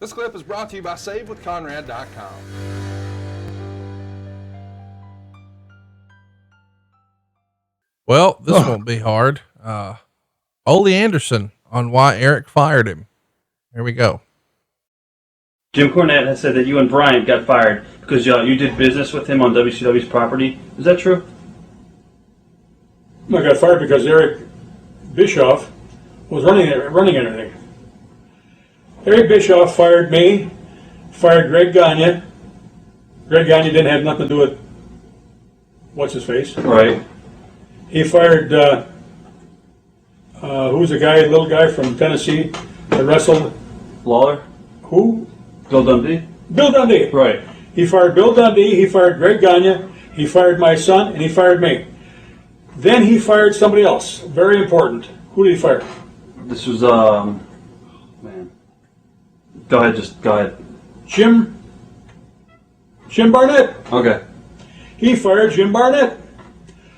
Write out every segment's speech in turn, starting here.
This clip is brought to you by SaveWithConrad.com. Well, this won't be hard. Ole Anderson on why Eric fired him. Here we go. Jim Cornette has said that you and Bryant got fired because you did business with him on WCW's property. Is that true? I got fired because Eric Bischoff was running everything. Eric Bischoff fired me, fired Greg Gagne. Greg Gagne didn't have nothing to do with what's his face. Right. He fired who's the guy, little guy from Tennessee that wrestled? Lawler? Who? Bill Dundee? Bill Dundee. Right. He fired Bill Dundee, he fired Greg Gagne, he fired my son, and he fired me. Then he fired somebody else. Very important. Who did he fire? This was, man. Go ahead. Jim Barnett. Okay. He fired Jim Barnett.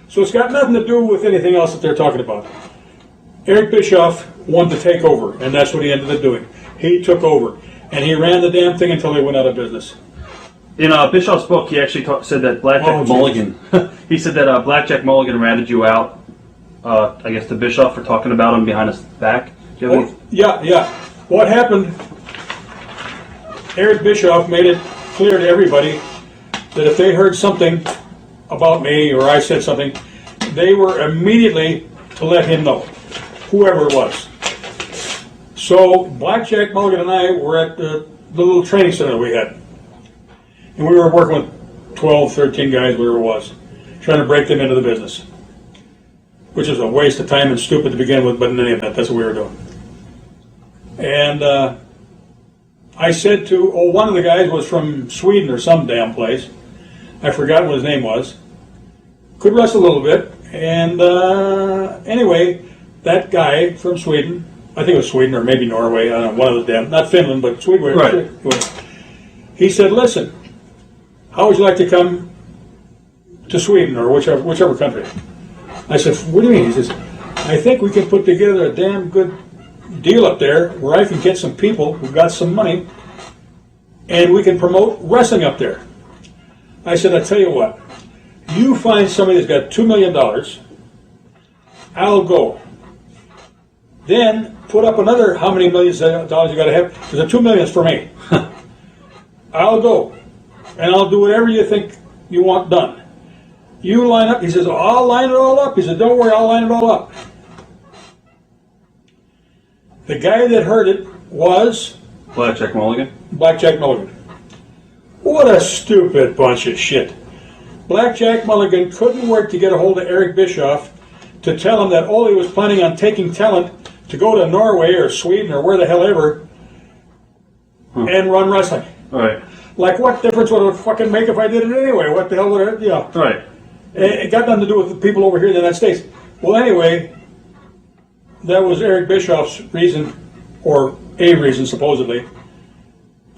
So it's got nothing to do with anything else that they're talking about. Eric Bischoff wanted to take over, and that's what he ended up doing. He took over, and he ran the damn thing until they went out of business. In Bischoff's book, he actually said that Blackjack Mulligan, he said that Blackjack Mulligan ratted you out, I guess, to Bischoff for talking about him behind his back. Yeah. What happened, Eric Bischoff made it clear to everybody that if they heard something about me or I said something, they were immediately to let him know, whoever it was. So Blackjack Mulligan and I were at the little training center we had. And we were working with 12, 13 guys, whatever it was, trying to break them into the business. Which is a waste of time and stupid to begin with, but in any event, that's what we were doing. And I said to, one of the guys was from Sweden or some damn place. I forgot what his name was. Could wrestle a little bit. And anyway, that guy from Sweden, I think it was Sweden or maybe Norway, I don't know, one of the damn, not Finland, but Sweden. Right. He said, listen, how would you like to come to Sweden or whichever country? I said, what do you mean? He says, I think we can put together a damn good deal up there where I can get some people who've got some money and we can promote wrestling up there. I said, I'll tell you what, you find somebody that's got $2 million, I'll go. Then put up another how many millions of dollars you got to have, because the $2 million is for me. I'll go. And I'll do whatever you think you want done. You line up. He says, I'll line it all up. He said, don't worry, I'll line it all up. The guy that heard it was? Blackjack Mulligan. Blackjack Mulligan. What a stupid bunch of shit. Blackjack Mulligan couldn't wait to get a hold of Eric Bischoff to tell him that Ole was planning on taking talent to go to Norway or Sweden or where the hell ever and run wrestling. Right. Like, what difference would it fucking make if I did it anyway? What the hell would it, Right. It got nothing to do with the people over here in the United States. Well, anyway, that was Eric Bischoff's reason, or a reason, supposedly,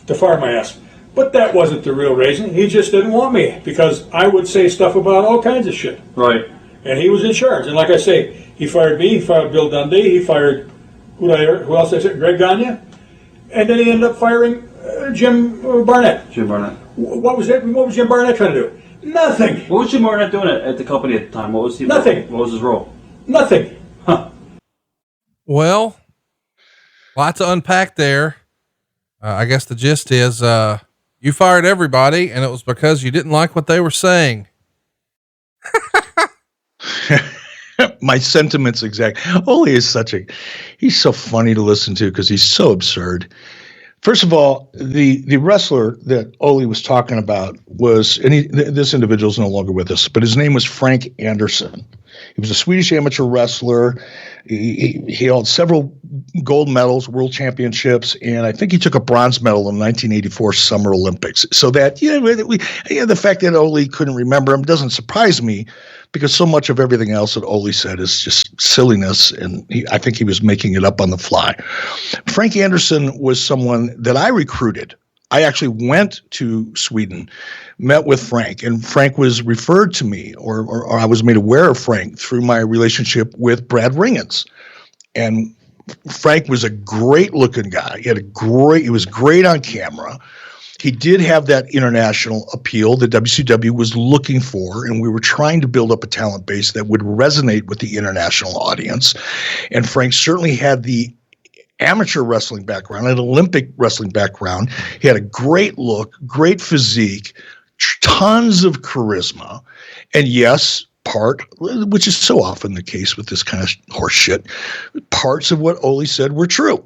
to fire my ass. But that wasn't the real reason. He just didn't want me, because I would say stuff about all kinds of shit. Right. And he was in charge. And like I say, he fired me, he fired Bill Dundee, he fired, who else did I say? Greg Gagne. And then he ended up firing Jim Barnett. Jim Barnett. What was Jim Barnett trying to do? Nothing. What was Jim Barnett doing at the company at the time? What was he? Nothing. What was his role? Nothing. Huh. Well, lots to unpack there. I guess the gist is, you fired everybody and it was because you didn't like what they were saying. My sentiments exact. Ole is he's so funny to listen to because he's so absurd. First of all, the wrestler that Ole was talking about was, and this individual is no longer with us, but his name was Frank Anderson. He was a Swedish amateur wrestler. He held several gold medals, world championships, and I think he took a bronze medal in the 1984 Summer Olympics. So that, the fact that Ole couldn't remember him doesn't surprise me, because so much of everything else that Ole said is just silliness, and I think he was making it up on the fly. Frank Anderson was someone that I recruited. I actually went to Sweden, met with Frank, and Frank was referred to me, or I was made aware of Frank through my relationship with Brad Ringens. And Frank was a great looking guy. He was great on camera. He did have that international appeal that WCW was looking for, and we were trying to build up a talent base that would resonate with the international audience. And Frank certainly had the amateur wrestling background, an Olympic wrestling background. He had a great look, great physique, tons of charisma, and yes, which is so often the case with this kind of horse shit, parts of what Ole said were true.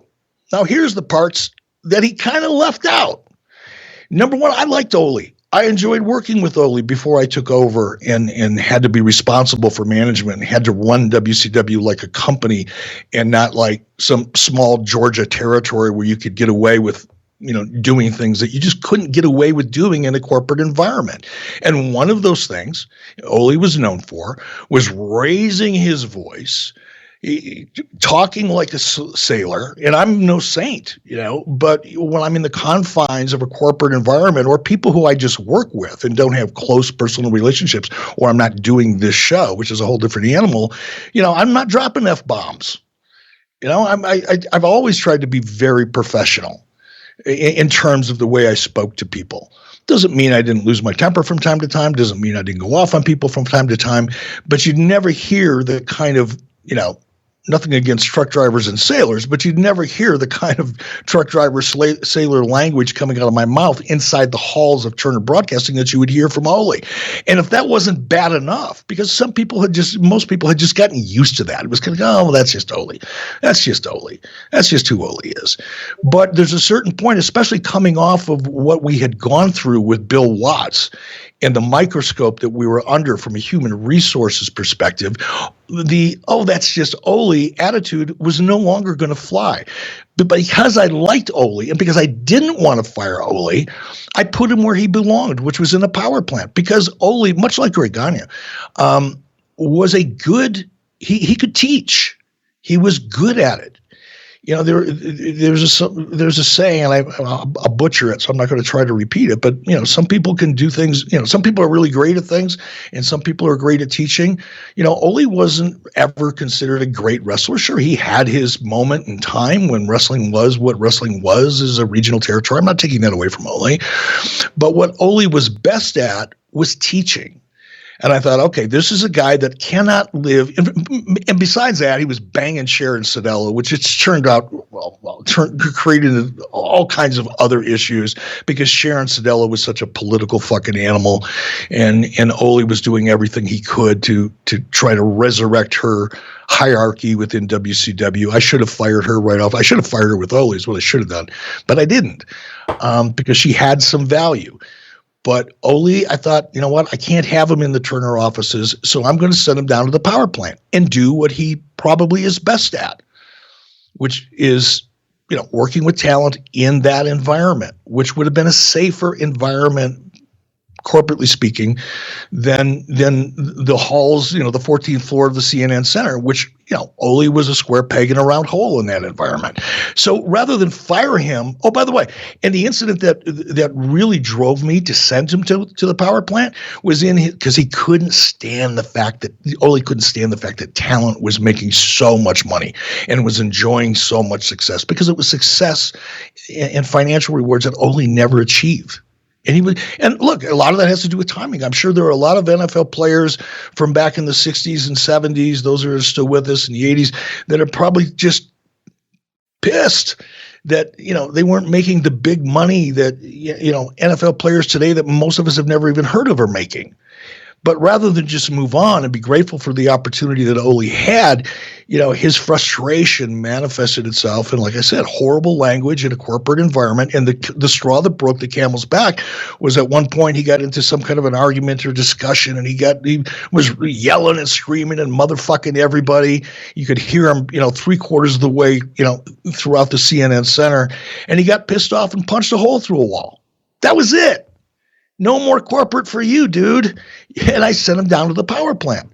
Now, here's the parts that he kind of left out. Number one, I liked Ole. I enjoyed working with Ole before I took over and had to be responsible for management and had to run WCW like a company and not like some small Georgia territory where you could get away with, doing things that you just couldn't get away with doing in a corporate environment. And one of those things Ole was known for was raising his voice, talking like a sailor. And I'm no saint, but when I'm in the confines of a corporate environment or people who I just work with and don't have close personal relationships, or I'm not doing this show, which is a whole different animal, I'm not dropping F-bombs. I've always tried to be very professional in terms of the way I spoke to people. Doesn't mean I didn't lose my temper from time to time. Doesn't mean I didn't go off on people from time to time, but you'd never hear the kind of, nothing against truck drivers and sailors, but you'd never hear the kind of truck driver sailor language coming out of my mouth inside the halls of Turner Broadcasting that you would hear from Ole. And if that wasn't bad enough, because most people had just gotten used to that. It was kind of, oh, well, that's just Ole. That's just Ole. That's just who Ole is. But there's a certain point, especially coming off of what we had gone through with Bill Watts and the microscope that we were under from a human resources perspective, that's just Ole attitude was no longer going to fly. But because I liked Ole and because I didn't want to fire Ole, I put him where he belonged, which was in a power plant. Because Ole, much like Greg Gagne, was he could teach. He was good at it. There's a saying, and I'll butcher it, so I'm not going to try to repeat it. But some people can do things. Some people are really great at things, and some people are great at teaching. Ole wasn't ever considered a great wrestler. Sure, he had his moment in time when wrestling was what wrestling was as a regional territory. I'm not taking that away from Ole, but what Ole was best at was teaching. And I thought, okay, this is a guy that cannot live. And besides that, he was banging Sharon Sadello, which it's turned out, created all kinds of other issues because Sharon Sadello was such a political fucking animal. And Ole was doing everything he could to try to resurrect her hierarchy within WCW. I should have fired her right off. I should have fired her with Ole is what I should have done. But I didn't because she had some value. But Ole, I thought, you know what? I can't have him in the Turner offices, so I'm going to send him down to the power plant and do what he probably is best at, which is, working with talent in that environment, which would have been a safer environment, corporately speaking, than the halls, the 14th floor of the CNN Center, which, Ole was a square peg in a round hole in that environment. So rather than fire him, oh, by the way, and the incident that really drove me to send him to the power plant was because he couldn't stand the fact that Ole couldn't stand the fact that talent was making so much money and was enjoying so much success because it was success and financial rewards that Ole never achieved. And look, a lot of that has to do with timing. I'm sure there are a lot of NFL players from back in the 60s and 70s, those are still with us in the 80s, that are probably just pissed that, they weren't making the big money that, NFL players today that most of us have never even heard of are making. But rather than just move on and be grateful for the opportunity that Ole had, his frustration manifested itself in, like I said, horrible language in a corporate environment. And the straw that broke the camel's back was at one point he got into some kind of an argument or discussion, and he was yelling and screaming and motherfucking everybody. You could hear him, 3/4 of the way, throughout the CNN Center, and he got pissed off and punched a hole through a wall. That was it. No more corporate for you, dude. And I sent him down to the power plant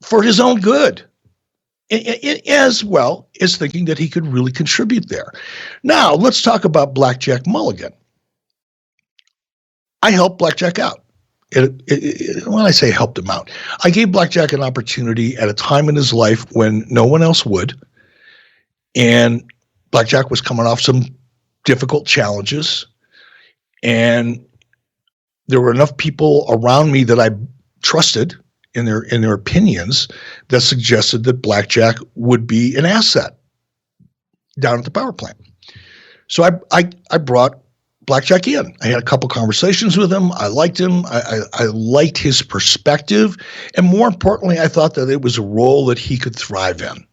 for his own good, as well as thinking that he could really contribute there. Now, let's talk about Blackjack Mulligan. I helped Blackjack out. When I say helped him out, I gave Blackjack an opportunity at a time in his life when no one else would. And Blackjack was coming off some difficult challenges. And there were enough people around me that I trusted in their opinions that suggested that Blackjack would be an asset down at the power plant. So I brought Blackjack in. I had a couple conversations with him. I liked him. I liked his perspective. And more importantly, I thought that it was a role that he could thrive in.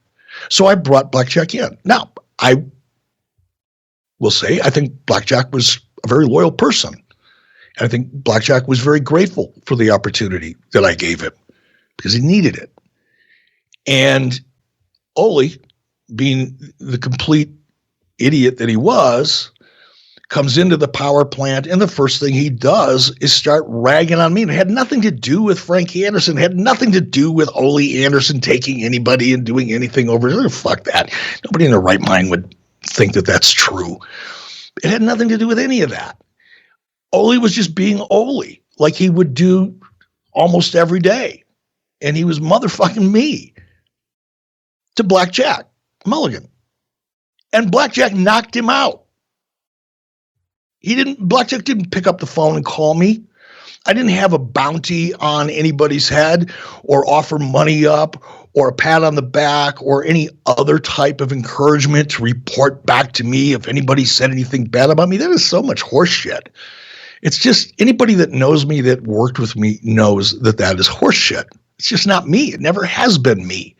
So I brought Blackjack in. Now, I will say, I think Blackjack was a very loyal person. And I think Blackjack was very grateful for the opportunity that I gave him because he needed it. And Ole, being the complete idiot that he was, comes into the power plant, and the first thing he does is start ragging on me. It had nothing to do with Frank Anderson. It had nothing to do with Ole Anderson taking anybody and doing anything over there. Fuck that. Nobody in their right mind would think that that's true. It had nothing to do with any of that. Ole was just being Ole, like he would do almost every day. And he was motherfucking me to Blackjack Mulligan. And Blackjack knocked him out. Blackjack didn't pick up the phone and call me. I didn't have a bounty on anybody's head or offer money up or a pat on the back or any other type of encouragement to report back to me if anybody said anything bad about me. That is so much horse shit. It's just anybody that knows me, that worked with me, knows that that is horse shit. It's just not me. It never has been me.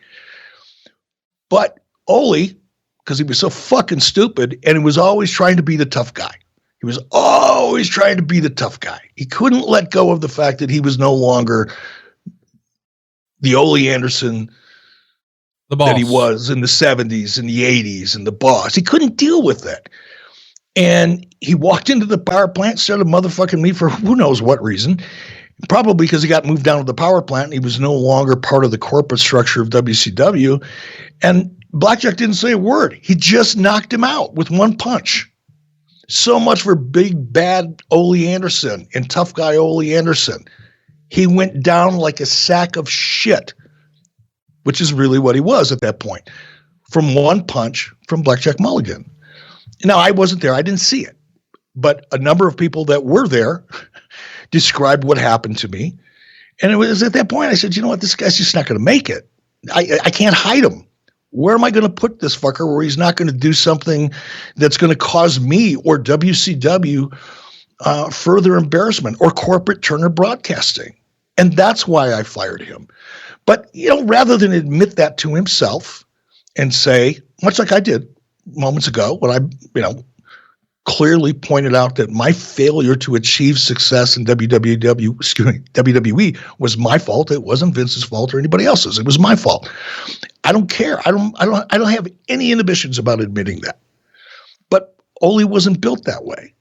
But Ole, because he was so fucking stupid and he was always trying to be the tough guy. He was always trying to be the tough guy. He couldn't let go of the fact that he was no longer the Ole Anderson The boss. that he was in the 70s and the 80s and the boss. He couldn't deal with it. And he walked into the power plant, started motherfucking me for who knows what reason. Probably because he got moved down to the power plant and he was no longer part of the corporate structure of WCW. And Blackjack didn't say a word. He just knocked him out with one punch. So much for big, bad Ole Anderson and tough guy Ole Anderson. He went down like a sack of shit, which is really what he was at that point, from one punch from Blackjack Mulligan. Now, I wasn't there. I didn't see it. But a number of people that were there described what happened to me. And it was at that point I said, you know what? This guy's just not going to make it. I can't hide him. Where am I going to put this fucker where he's not going to do something that's going to cause me or WCW further embarrassment or corporate Turner Broadcasting? And that's why I fired him. But, you know, rather than admit that to himself and say, much like I did moments ago when I, clearly pointed out that my failure to achieve success in WWE was my fault. It wasn't Vince's fault or anybody else's. It was my fault. I don't care. I don't have any inhibitions about admitting that. But Ole wasn't built that way.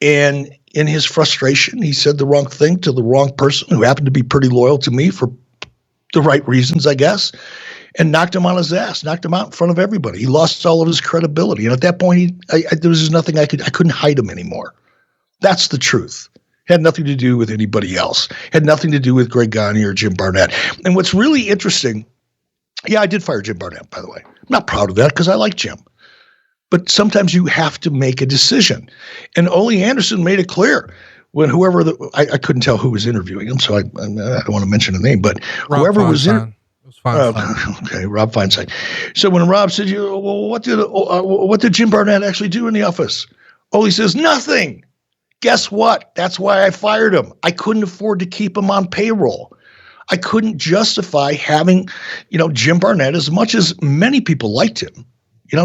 And in his frustration, he said the wrong thing to the wrong person who happened to be pretty loyal to me for the right reasons, I guess, and knocked him on his ass, knocked him out in front of everybody. He lost all of his credibility. And at that point, there was just nothing I couldn't hide him anymore. That's the truth. Had nothing to do with anybody else. Had nothing to do with Greg Gagne or Jim Barnett. And what's really interesting, yeah, I did fire Jim Barnett, by the way. I'm not proud of that because I like Jim. But sometimes you have to make a decision. And Ole Anderson made it clear when whoever, I couldn't tell who was interviewing him, so I don't want to mention a name, but Rob whoever Feinstein. was in. Feinstein. Okay, Rob Feinstein. So when Rob said, well, what did Jim Barnett actually do in the office? Ole says, nothing. Guess what? That's why I fired him. I couldn't afford to keep him on payroll. I couldn't justify having, Jim Barnett, as much as many people liked him.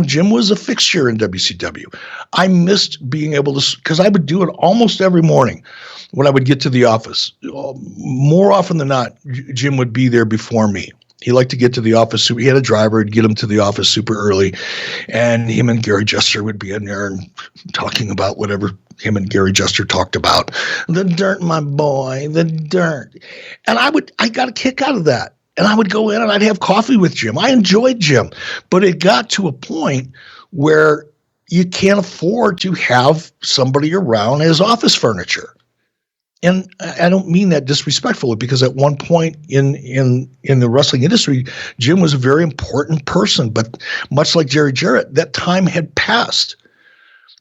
Jim was a fixture in WCW. I missed being able to, because I would do it almost every morning when I would get to the office. More often than not, Jim would be there before me. He liked to get to the office. He had a driver who'd get him to the office super early. And him and Gary Juster would be in there and talking about whatever him and Gary Juster talked about. The dirt, my boy, the dirt. And I got a kick out of that. And I would go in and I'd have coffee with Jim. I enjoyed Jim. But it got to a point where you can't afford to have somebody around as office furniture. And I don't mean that disrespectfully, because at one point in the wrestling industry, Jim was a very important person, but much like Jerry Jarrett, that time had passed.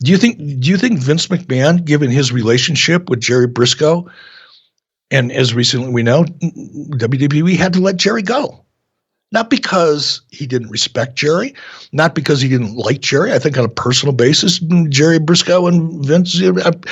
Do you think Vince McMahon, given his relationship with Jerry Briscoe, and as recently we know, WWE had to let Jerry go? Not because he didn't respect Jerry, not because he didn't like Jerry. I think on a personal basis, Jerry Briscoe and Vince,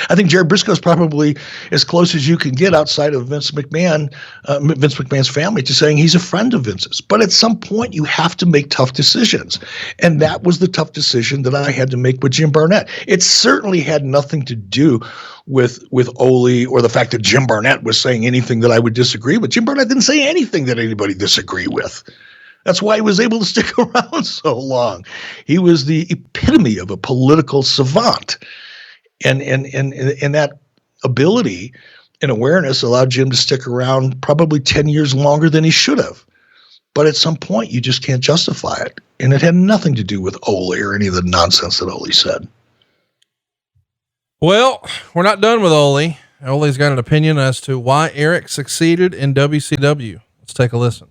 I think Jerry Briscoe is probably as close as you can get outside of Vince McMahon's family, to saying he's a friend of Vince's. But at some point, you have to make tough decisions. And that was the tough decision that I had to make with Jim Barnett. It certainly had nothing to do with Ole, or the fact that Jim Barnett was saying anything that I would disagree with. Jim Barnett didn't say anything that anybody disagreed with. That's why he was able to stick around so long. He was the epitome of a political savant. And that ability and awareness allowed Jim to stick around probably 10 years longer than he should have. But at some point, you just can't justify it. And it had nothing to do with Ole or any of the nonsense that Ole said. Well, we're not done with Ole. Ole's got an opinion as to why Eric succeeded in WCW. Let's take a listen.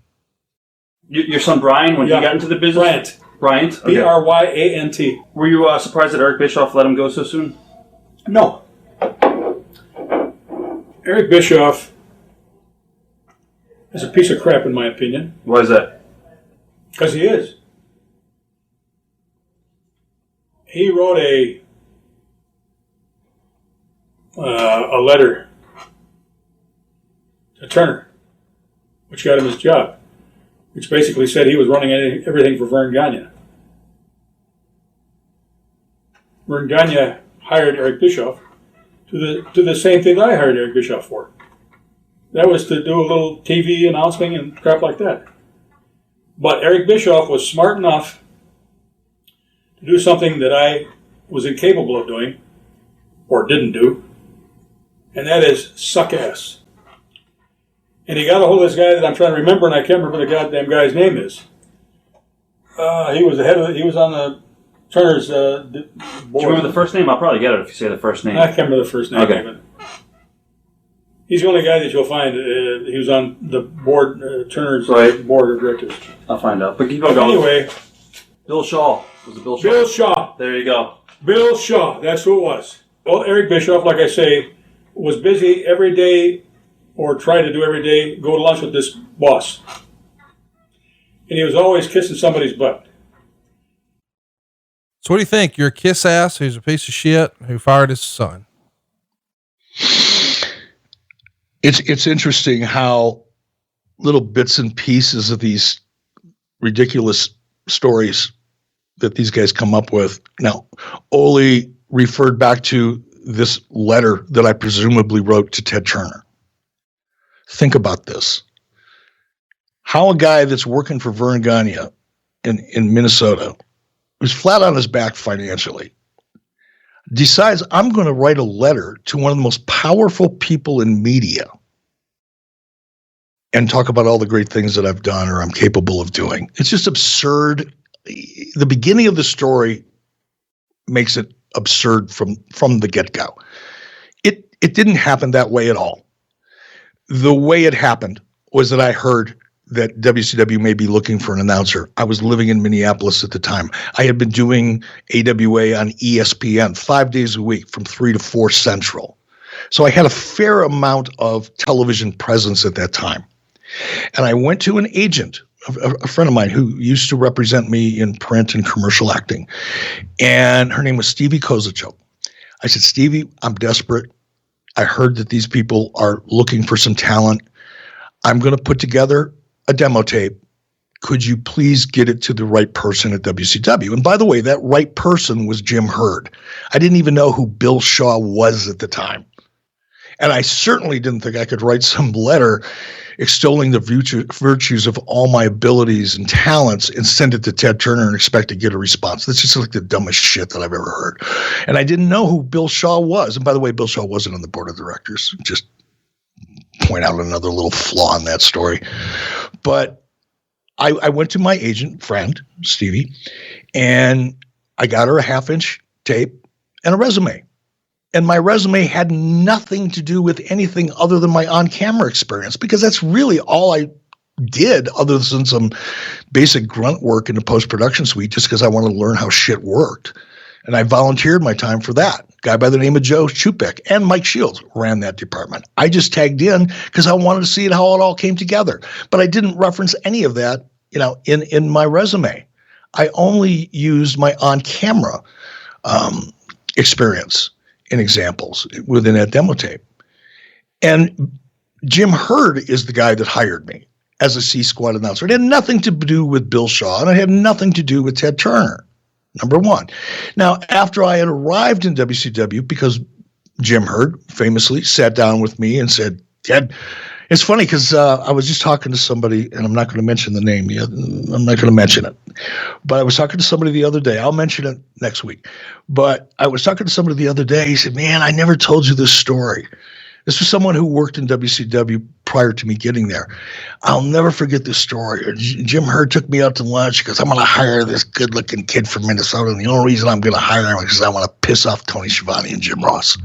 Your son Brian, when he got into the business? Bryant. Okay. Bryant. Were you surprised that Eric Bischoff let him go so soon? No. Eric Bischoff is a piece of crap, in my opinion. Why is that? Because he is. He wrote a letter to Turner, which got him his job, which basically said he was running everything for Vern Gagne. Vern Gagne hired Eric Bischoff to the same thing that I hired Eric Bischoff for. That was to do a little TV announcing and crap like that. But Eric Bischoff was smart enough to do something that I was incapable of doing, or didn't do, and that is suck ass. And he got a hold of this guy that I'm trying to remember, and I can't remember the goddamn guy's name is. He was he was on the Turner's board. Do you remember the first name? I'll probably get it if you say the first name. I can't remember the first name. Okay. But he's the only guy that you'll find. He was on the board, Turner's board of directors. I'll find out. But keep on going. Anyway. Bill Shaw. Was it Bill Shaw? Bill Shaw. There you go. Bill Shaw. That's who it was. Well, Eric Bischoff, like I say, was busy every day, or tried to do every day, go to lunch with this boss. And he was always kissing somebody's butt. So what do you think? You're a kiss ass who's a piece of shit who fired his son. It's interesting how little bits and pieces of these ridiculous stories that these guys come up with. Now, Ole referred back to this letter that I presumably wrote to Ted Turner. Think about this. How a guy that's working for Vern Gagne in Minnesota, who's flat on his back financially, decides, I'm going to write a letter to one of the most powerful people in media and talk about all the great things that I've done or I'm capable of doing. It's just absurd. The beginning of the story makes it absurd from the get-go. It didn't happen that way at all. The way it happened was that I heard that WCW may be looking for an announcer. I was living in Minneapolis at the time. I had been doing AWA on ESPN 5 days a week from 3 to 4 Central. So I had a fair amount of television presence at that time. And I went to an agent, a friend of mine who used to represent me in print and commercial acting. And her name was Stevie Kozachow. I said, Stevie, I'm desperate. I heard that these people are looking for some talent. I'm going to put together a demo tape. Could you please get it to the right person at WCW? And by the way, that right person was Jim Hurd. I didn't even know who Bill Shaw was at the time. And I certainly didn't think I could write some letter extolling the virtues of all my abilities and talents and send it to Ted Turner and expect to get a response. That's just like the dumbest shit that I've ever heard. And I didn't know who Bill Shaw was. And by the way, Bill Shaw wasn't on the board of directors. Just point out another little flaw in that story. But I went to my agent friend, Stevie, and I got her a 1/2-inch tape and a resume. And my resume had nothing to do with anything other than my on-camera experience, because that's really all I did other than some basic grunt work in the post-production suite, just because I wanted to learn how shit worked. And I volunteered my time for that. A guy by the name of Joe Chupek and Mike Shields ran that department. I just tagged in because I wanted to see how it all came together. But I didn't reference any of that, in my resume. I only used my on-camera experience and examples within that demo tape. And Jim Hurd is the guy that hired me as a C-Squad announcer. It had nothing to do with Bill Shaw, and it had nothing to do with Ted Turner, number one. Now, after I had arrived in WCW, because Jim Hurd famously sat down with me and said, Ted, it's funny because I was just talking to somebody, and I'm not going to mention the name yet. I'm not going to mention it. But I was talking to somebody the other day. I'll mention it next week. But I was talking to somebody the other day. He said, man, I never told you this story. This was someone who worked in WCW prior to me getting there. I'll never forget this story. Jim Hurd took me out to lunch because I'm going to hire this good-looking kid from Minnesota, and the only reason I'm going to hire him is because I want to piss off Tony Schiavone and Jim Ross.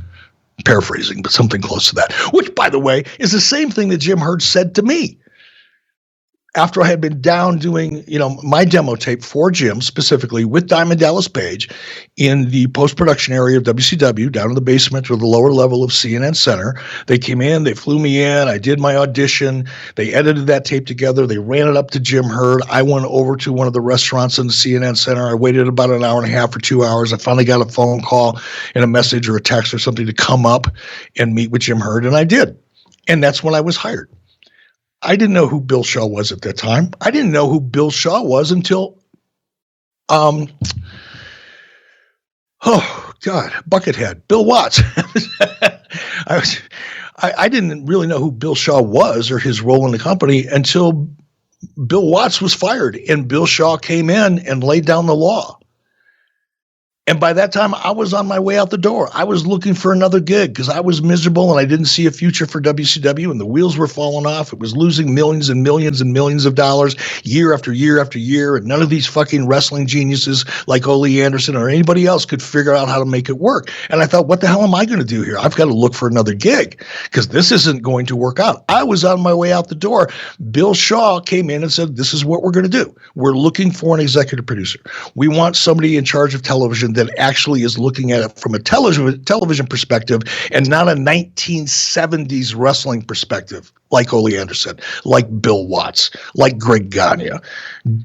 Paraphrasing, but something close to that, which, by the way, is the same thing that Jim Hurd said to me after I had been down doing, my demo tape for Jim, specifically with Diamond Dallas Page in the post-production area of WCW, down in the basement or the lower level of CNN Center. They came in, they flew me in, I did my audition, they edited that tape together, they ran it up to Jim Hurd. I went over to one of the restaurants in the CNN Center. I waited about an hour and a half or 2 hours. I finally got a phone call and a message or a text or something to come up and meet with Jim Hurd, and I did. And that's when I was hired. I didn't know who Bill Shaw was at that time. I didn't know who Bill Shaw was until, Buckethead, Bill Watts. I didn't really know who Bill Shaw was or his role in the company until Bill Watts was fired and Bill Shaw came in and laid down the law. And by that time, I was on my way out the door. I was looking for another gig because I was miserable and I didn't see a future for WCW, and the wheels were falling off. It was losing millions and millions and millions of dollars year after year after year, and none of these fucking wrestling geniuses like Ole Anderson or anybody else could figure out how to make it work. And I thought, what the hell am I going to do here? I've got to look for another gig because this isn't going to work out. I was on my way out the door. Bill Shaw came in and said, this is what we're going to do. We're looking for an executive producer. We want somebody in charge of television that actually is looking at it from a television perspective and not a 1970s wrestling perspective, like Ole Anderson, like Bill Watts, like Greg Gagne.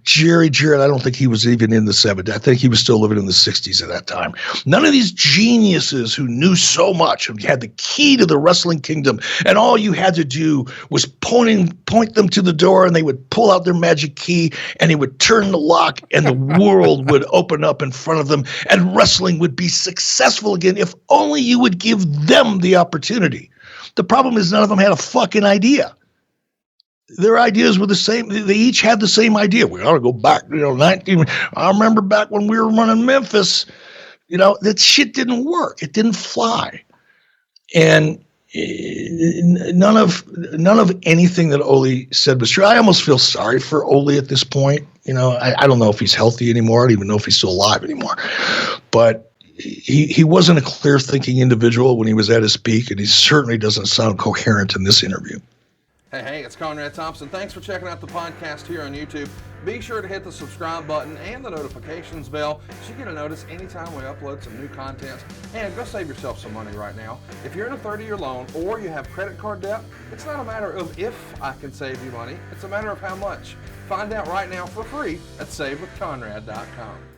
Jerry Jarrett, I don't think he was even in the 70s. I think he was still living in the 60s at that time. None of these geniuses who knew so much and had the key to the wrestling kingdom, and all you had to do was point them to the door, and they would pull out their magic key, and he would turn the lock, and the world would open up in front of them, and wrestling would be successful again if only you would give them the opportunity. The problem is none of them had a fucking idea. Their ideas were the same. They each had the same idea. We ought to go back, I remember back when we were running Memphis, that shit didn't work. It didn't fly. And none of anything that Ole said was true. I almost feel sorry for Ole at this point. I don't know if he's healthy anymore. I don't even know if he's still alive anymore. But he wasn't a clear thinking individual when he was at his peak, and he certainly doesn't sound coherent in this interview. Hey, it's Conrad Thompson. Thanks for checking out the podcast here on YouTube. Be sure to hit the subscribe button and the notifications bell so you get a notice anytime we upload some new content. And go save yourself some money right now. If you're in a 30-year loan or you have credit card debt, it's not a matter of if I can save you money. It's a matter of how much. Find out right now for free at SaveWithConrad.com.